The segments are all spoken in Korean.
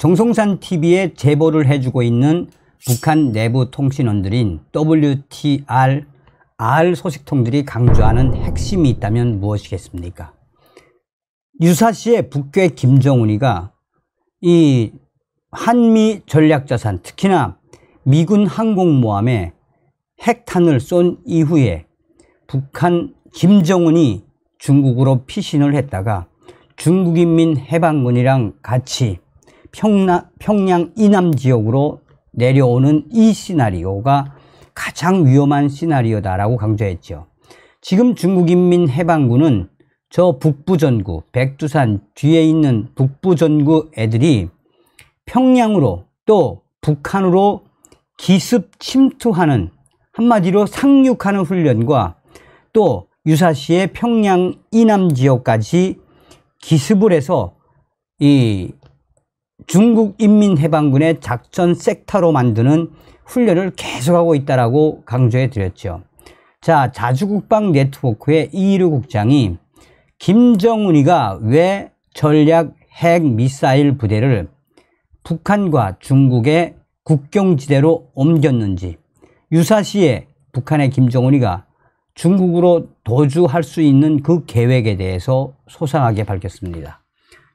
정성산 TV에 제보를 해주고 있는 북한 내부 통신원들인 WTR, R 소식통들이 강조하는 핵심이 있다면 무엇이겠습니까? 유사시에 북괴 김정은이가 이 한미 전략자산, 특히나 미군 항공모함에 핵탄을 쏜 이후에 북한 김정은이 중국으로 피신을 했다가 중국인민해방군이랑 같이 평양 이남 지역으로 내려오는 이 시나리오가 가장 위험한 시나리오다라고 강조했죠. 지금 중국인민해방군은 저 북부전구, 백두산 뒤에 있는 북부전구 애들이 평양으로 또 북한으로 기습 침투하는, 한마디로 상륙하는 훈련과 또 유사시에 평양 이남 지역까지 기습을 해서 이 중국인민해방군의 작전 섹터로 만드는 훈련을 계속하고 있다라고 강조해 드렸죠. 자, 자주국방 네트워크의 이일우 국장이 김정은이가 왜 전략 핵 미사일 부대를 북한과 중국의 국경지대로 옮겼는지, 유사시에 북한의 김정은이가 중국으로 도주할 수 있는 그 계획에 대해서 소상하게 밝혔습니다.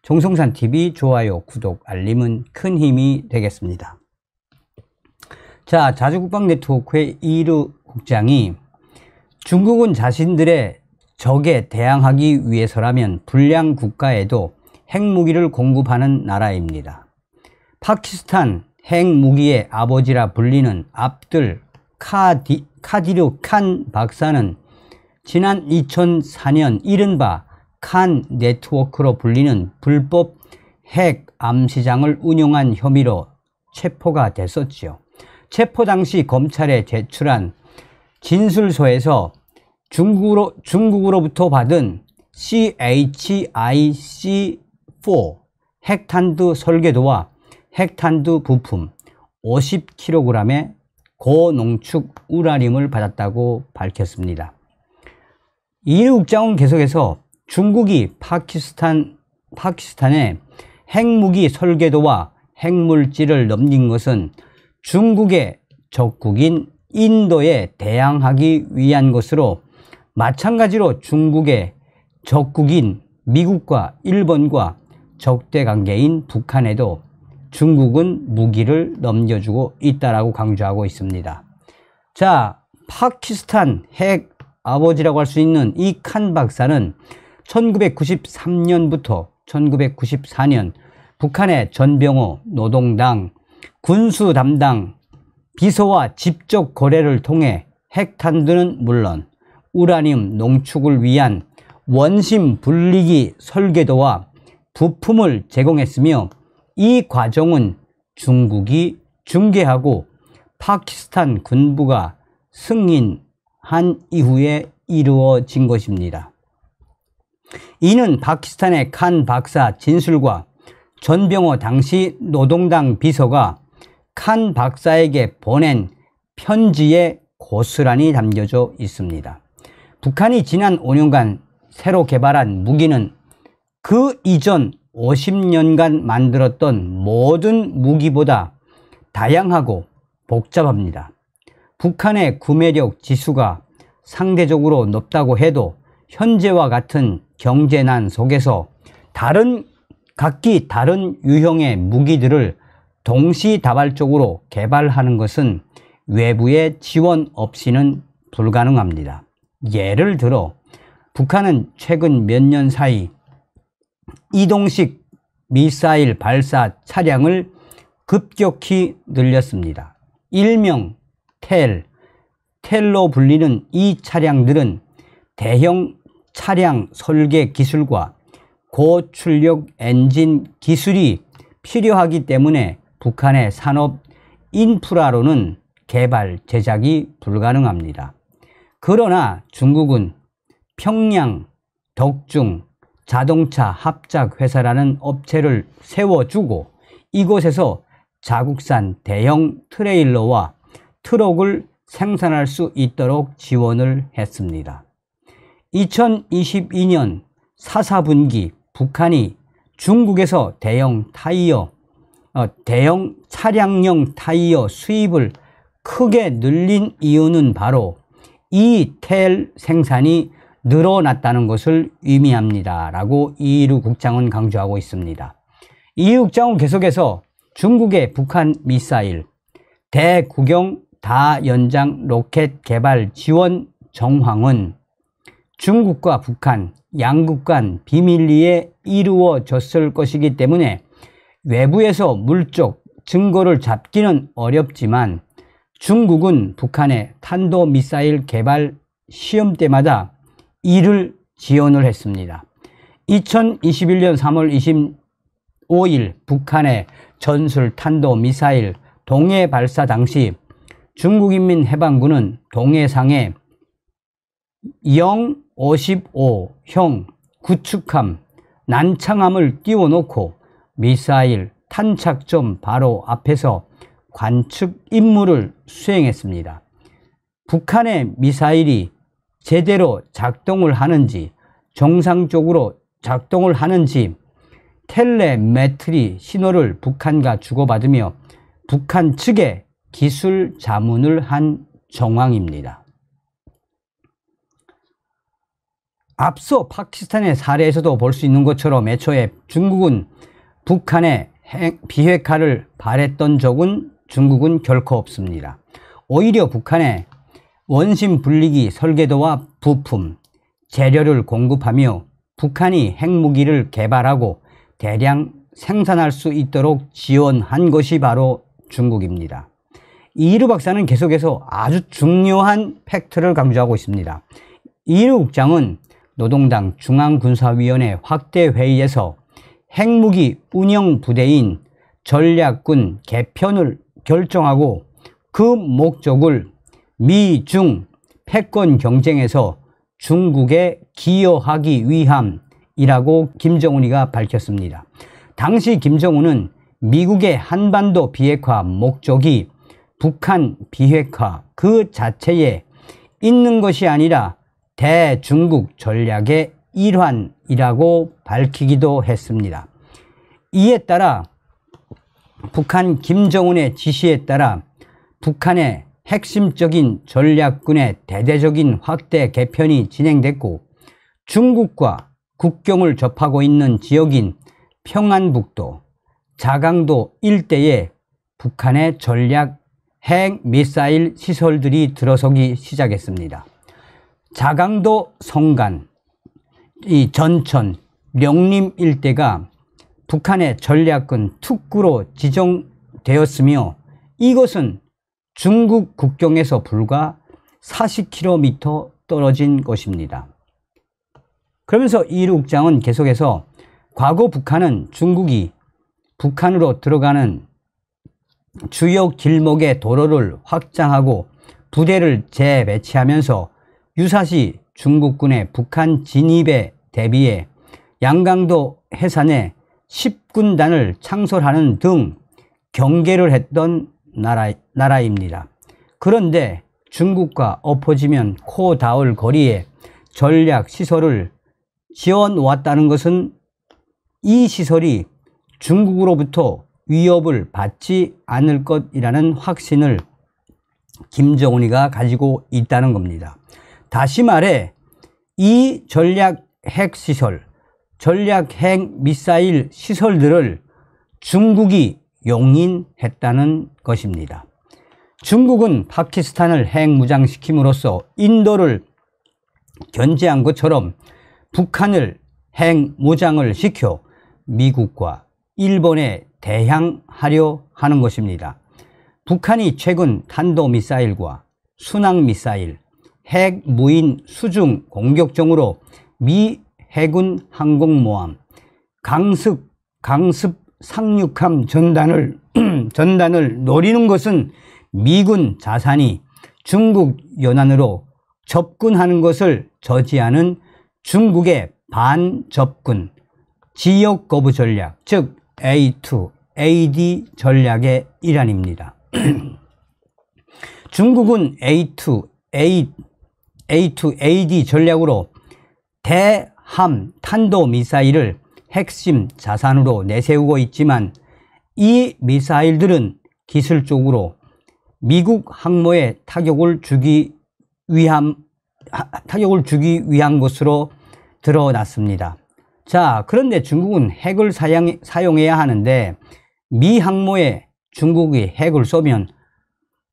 정성산TV 좋아요, 구독, 알림은 큰 힘이 되겠습니다. 자, 자주국방 네트워크의 이일우 국장이 중국은 자신들의 적에 대항하기 위해서라면 불량 국가에도 핵무기를 공급하는 나라입니다. 파키스탄 핵무기의 아버지라 불리는 압들 카디르 칸 박사는 지난 2004년 이른바 칸 네트워크로 불리는 불법 핵 암시장을 운영한 혐의로 체포가 됐었지요. 체포 당시 검찰에 제출한 진술서에서 중국으로부터 받은 CHIC-4 핵탄두 설계도와 핵탄두 부품 50kg의 고농축 우라늄을 받았다고 밝혔습니다. 이일우 국장은 계속해서 중국이 파키스탄에 핵무기 설계도와 핵물질을 넘긴 것은 중국의 적국인 인도에 대항하기 위한 것으로, 마찬가지로 중국의 적국인 미국과 일본과 적대 관계인 북한에도 중국은 무기를 넘겨주고 있다라고 강조하고 있습니다. 자, 파키스탄 핵 아버지라고 할 수 있는 이 칸 박사는 1993년부터 1994년 북한의 전병호 노동당 군수 담당 비서와 직접 거래를 통해 핵탄두는 물론 우라늄 농축을 위한 원심 분리기 설계도와 부품을 제공했으며, 이 과정은 중국이 중개하고 파키스탄 군부가 승인한 이후에 이루어진 것입니다. 이는 파키스탄의 칸 박사 진술과 전병호 당시 노동당 비서가 칸 박사에게 보낸 편지에 고스란히 담겨져 있습니다. 북한이 지난 5년간 새로 개발한 무기는 그 이전 50년간 만들었던 모든 무기보다 다양하고 복잡합니다. 북한의 구매력 지수가 상대적으로 높다고 해도 현재와 같은 경제난 속에서 각기 다른 유형의 무기들을 동시다발적으로 개발하는 것은 외부의 지원 없이는 불가능합니다. 예를 들어 북한은 최근 몇 년 사이 이동식 미사일 발사 차량을 급격히 늘렸습니다. 일명 텔로 불리는 이 차량들은 대형 차량 설계 기술과 고출력 엔진 기술이 필요하기 때문에 북한의 산업 인프라로는 개발, 제작이 불가능합니다. 그러나 중국은 평양, 덕중 자동차 합작 회사라는 업체를 세워주고 이곳에서 자국산 대형 트레일러와 트럭을 생산할 수 있도록 지원을 했습니다. 2022년 4, 4분기 북한이 중국에서 대형 타이어 대형 차량용 타이어 수입을 크게 늘린 이유는 바로 이 텔 생산이 늘어났다는 것을 의미합니다 라고 이일우 국장은 강조하고 있습니다. 이일우 국장은 계속해서 중국의 북한 미사일 대구경 다연장 로켓 개발 지원 정황은 중국과 북한 양국 간 비밀리에 이루어졌을 것이기 때문에 외부에서 물적 증거를 잡기는 어렵지만 중국은 북한의 탄도미사일 개발 시험 때마다 이를 지원을 했습니다. 2021년 3월 25일 북한의 전술 탄도미사일 동해 발사 당시 중국인민해방군은 동해상에 영55형 구축함 난창함을 띄워놓고 미사일 탄착점 바로 앞에서 관측 임무를 수행했습니다. 북한의 미사일이 제대로 작동을 하는지 정상적으로 작동을 하는지 텔레메트리 신호를 북한과 주고받으며 북한 측에 기술 자문을 한 정황입니다. 앞서 파키스탄의 사례에서도 볼 수 있는 것처럼 애초에 중국은 북한에 비핵화를 바랬던 적은 중국은 결코 없습니다. 오히려 북한에 원심 불리기 설계도와 부품, 재료를 공급하며 북한이 핵무기를 개발하고 대량 생산할 수 있도록 지원한 것이 바로 중국입니다. 이일우 박사는 계속해서 아주 중요한 팩트를 강조하고 있습니다. 이일우 국장은 노동당 중앙군사위원회 확대회의에서 핵무기 운영 부대인 전략군 개편을 결정하고 그 목적을 미중 패권 경쟁에서 중국에 기여하기 위함이라고 김정은이가 밝혔습니다. 당시 김정은은 미국의 한반도 비핵화 목적이 북한 비핵화 그 자체에 있는 것이 아니라 대중국 전략의 일환이라고 밝히기도 했습니다. 이에 따라 북한 김정은의 지시에 따라 북한의 핵심적인 전략군의 대대적인 확대 개편이 진행됐고 중국과 국경을 접하고 있는 지역인 평안북도, 자강도 일대에 북한의 전략 핵 미사일 시설들이 들어서기 시작했습니다. 자강도 성간, 이 전천, 령림 일대가 북한의 전략군 특구로 지정되었으며 이것은 중국 국경에서 불과 40km 떨어진 곳입니다. 그러면서 이일우 국장은 계속해서 과거 북한은 중국이 북한으로 들어가는 주요 길목의 도로를 확장하고 부대를 재배치하면서 유사시 중국군의 북한 진입에 대비해 양강도 해산에 10군단을 창설하는 등 경계를 했던 나라입니다. 그런데 중국과 엎어지면 코 닿을 거리에 전략 시설을 지어놓았다는 것은 이 시설이 중국으로부터 위협을 받지 않을 것이라는 확신을 김정은이가 가지고 있다는 겁니다. 다시 말해 이 전략 핵시설, 전략 핵 미사일 시설들을 중국이 용인했다는 것입니다. 중국은 파키스탄을 핵무장시킴으로써 인도를 견제한 것처럼 북한을 핵무장을 시켜 미국과 일본에 대항하려 하는 것입니다. 북한이 최근 탄도미사일과 순항미사일, 핵무인 수중 공격정으로 미 해군 항공모함, 강습 상륙함 전단을 노리는 것은 미군 자산이 중국 연안으로 접근하는 것을 저지하는 중국의 반접근 지역 거부 전략, 즉 A2, AD 전략의 일환입니다. 중국은 A2, AD 전략으로 대함 탄도미사일을 핵심 자산으로 내세우고 있지만 이 미사일들은 기술적으로 미국 항모에 타격을 주기 위한 것으로 드러났습니다. 자, 그런데 중국은 핵을 사용해야 하는데 미 항모에 중국이 핵을 쏘면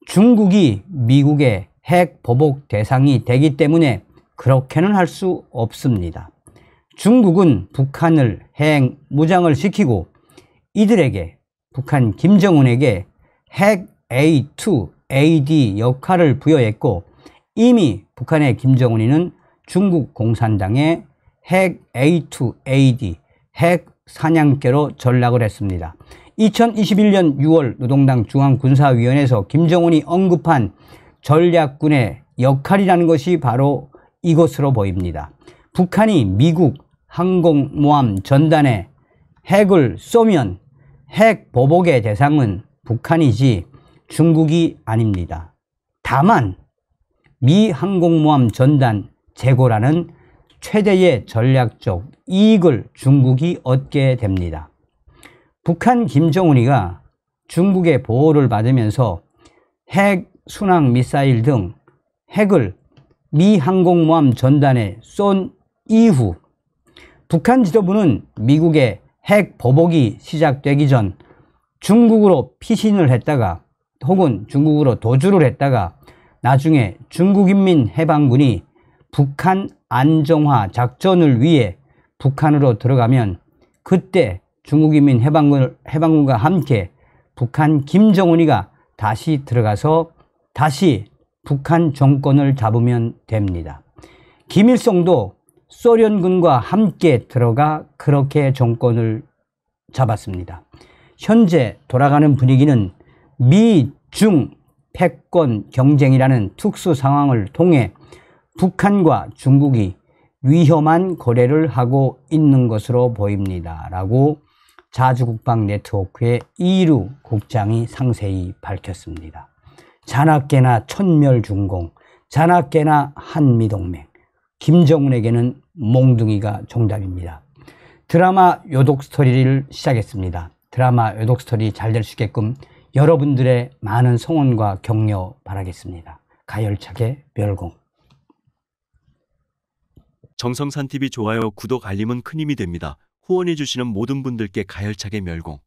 중국이 미국의 핵 보복 대상이 되기 때문에 그렇게는 할 수 없습니다. 중국은 북한을 핵 무장을 시키고 이들에게 북한 김정은에게 핵 A2AD 역할을 부여했고 이미 북한의 김정은이는 중국 공산당의 핵 A2AD 핵 사냥개로 전락을 했습니다. 2021년 6월 노동당 중앙군사위원회에서 김정은이 언급한 전략군의 역할이라는 것이 바로 이것으로 보입니다. 북한이 미국 항공모함 전단에 핵을 쏘면 핵 보복의 대상은 북한이지 중국이 아닙니다. 다만 미 항공모함 전단 재고라는 최대의 전략적 이익을 중국이 얻게 됩니다. 북한 김정은이가 중국의 보호를 받으면서 핵 순항 미사일 등 핵을 미 항공모함 전단에 쏜 이후 북한 지도부는 미국의 핵 보복이 시작되기 전 중국으로 피신을 했다가 혹은 중국으로 도주를 했다가 나중에 중국인민해방군이 북한 안정화 작전을 위해 북한으로 들어가면 그때 중국인민해방군과 함께 북한 김정은이가 다시 들어가서 다시 북한 정권을 잡으면 됩니다. 김일성도 소련군과 함께 들어가 그렇게 정권을 잡았습니다. 현재 돌아가는 분위기는 미중 패권 경쟁이라는 특수 상황을 통해 북한과 중국이 위험한 거래를 하고 있는 것으로 보입니다. 라고 자주국방 네트워크의 이루 국장이 상세히 밝혔습니다. 자나깨나 천멸중공, 자나깨나 한미동맹, 김정은에게는 몽둥이가 정답입니다. 드라마 요독 스토리를 시작했습니다. 드라마 요독 스토리 잘 될 수 있게끔 여러분들의 많은 성원과 격려 바라겠습니다. 가열차게 멸공. 정성산TV 좋아요, 구독, 알림은 큰 힘이 됩니다. 후원해주시는 모든 분들께 가열차게 멸공.